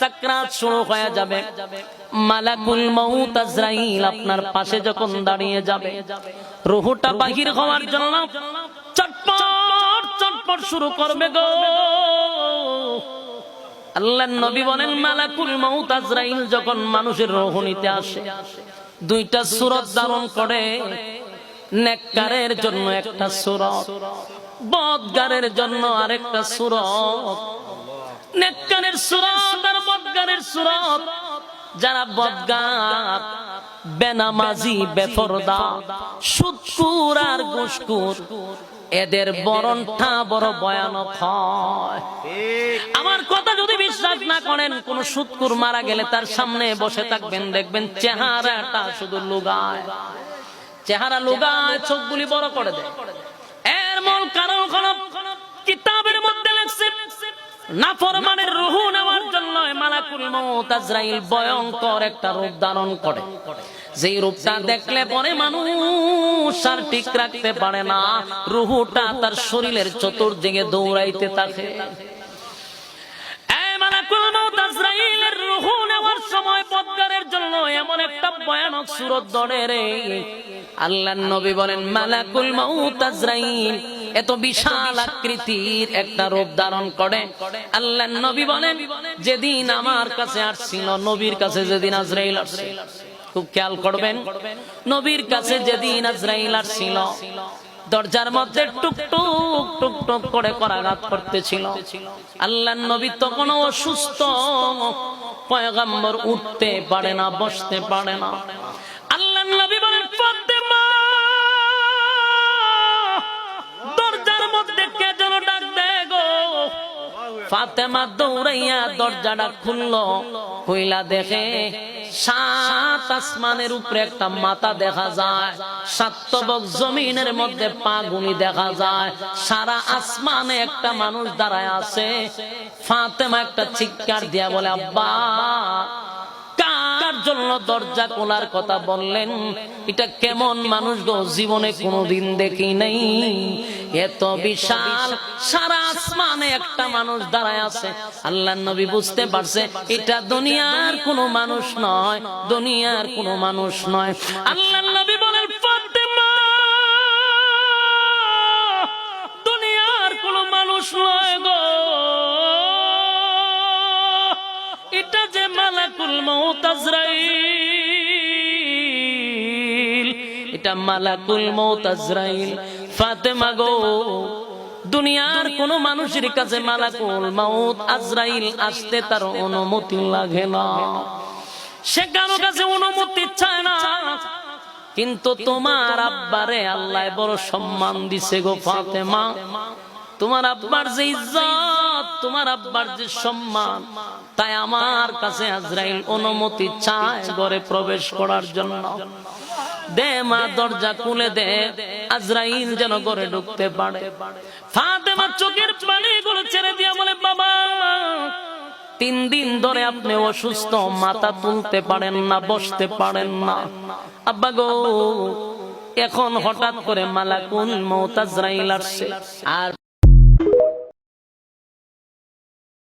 সাকরাত শুরু হয়ে যাবে, মালাকুল মউত আজরাইল আপনার পাশে যখন দাঁড়িয়ে যাবে, রূহটা বাহির হওয়ার জন্য চটপট চটপট শুরু করবে গো। আল্লাহর নবী বলেন, মালাকুল মউত আজরাইল যখন মানুষের রূহ নিতে আসে, দুইটা সূরত ধারণ করে। নেককারের জন্য একটা সূরত, বদগারের জন্য আরেকটা সূরত। নেককারের সূরত আর বদগারের সূরত। যারা বদগার, বেনামাজি, বেপরদা, সুদখোর আর ঘুষখোর, এদের বরণটা বড় ভয়ানক হয়। আমার কথা যদি বিশ্বাস না করেন, কোন সুদখোর মারা গেলে তার সামনে বসে থাকবেন, দেখবেন চেহারাটা শুধু লুগায়, চেহারা লুগায়, চোখগুলি বড় করে দেয়। এর মূল কারণ হলো কিতাবের মধ্যে লেখছে, নাফরমানের রূহ নেওয়ার জন্য মালাকুল মউত আজরাইল ভয়ঙ্কর একটা রূপ ধারণ করে। যেই রূপটা দেখলে পরে মানুষ আর ঠিক রাখতে পারে না, রূহটা তার শরীরের চতুর্দিকে দৌড়াইতে থাকে। মালাকুল মউত আজরাইলের রূহ নেওয়ার সময় বদগারের জন্য এমন একটা ভয়ানক সূরত ধরে রে। আল্লাহর নবী বলেন, মালাকুল মউত আজরাইল এত বিশাল আকৃতির একটা রূপ ধারণ করে। আল্লাহর নবী বলেন, যেদিন আমার কাছে আসছিল, নবীর কাছে যেদিন আজরাইল আসছিল, খুব খেয়াল করবেন, নবীর কাছে যেদিন আজরাইল আসছিল, দরজার মধ্যে টুকটুক টুকটুক করে করাঘাত করতেছিল। আল্লাহর নবী তখন অসুস্থ, পয়গম্বর উঠতে পারে না, বসতে পারে না। আল্লাহর নবী বলেন, ফাতেমা, দরজার মধ্যে কে যেন ডাক দেয় গো। ফাতেমা দৌড়াইয়া দরজাটা খুললো, খুইলা দেখে সাত আসমানের উপরে একটা মাথা দেখা যায়, সাত তবক জমিনের মধ্যে পা গুনি দেখা যায়, সারা আসমানে একটা মানুষ দাঁড়ায় আছে। ফাতেমা একটা চিৎকার দিয়া বলে, আব্বা, কার জন্য দরজা খোলার কথা বললেন? এটা কেমন মানুষ গো, জীবনে কোনোদিন দেখি নাই। এত বিশাল, সারা আসমানে একটা মানুষ দাঁড়ায় আছে। আল্লাহর নবী বুঝতে পারছে এটা দুনিয়ার কোনো মানুষ নয়, দুনিয়ার কোনো মানুষ নয়। আল্লাহর নবী বলেন, ফাতেমা, দুনিয়ার কোনো মানুষ নয় গো, এটা যে মালাকুল মউত আজরাইল, এটা মালাকুল মউত আজরাইল। ফাতেমা গো, দুনিয়ার কোন মানুষের কাছে মালাকুল মউত আজরাইল আসতে তার অনুমতি লাগে না, সে কারো কাছে অনুমতি চায় না। কিন্তু তোমার আব্বারে আল্লাহ বড় সম্মান দিছে গো ফাতেমা। তোমার আব্বার যে ইজ্জত, তোমার আব্বার যে সম্মান, তাই আমার কাছে আজরাইল অনুমতি চায় ঘরে প্রবেশ করার জন্য। দে মা, দরজা খুলে দে, আজরাইল যেন ঘরে ঢুকতে পারে। ফাতেমা চোখের পানিগুলো ছেড়ে দিয়া বলে, বাবা, 3 দিন ধরে আপনি অসুস্থ, মাথা তুলতে পারেন না, বসতে পারেন না। আব্বা গো, এখন হঠাৎ করে মালাকুল মউত আজরাইল আসছে, আর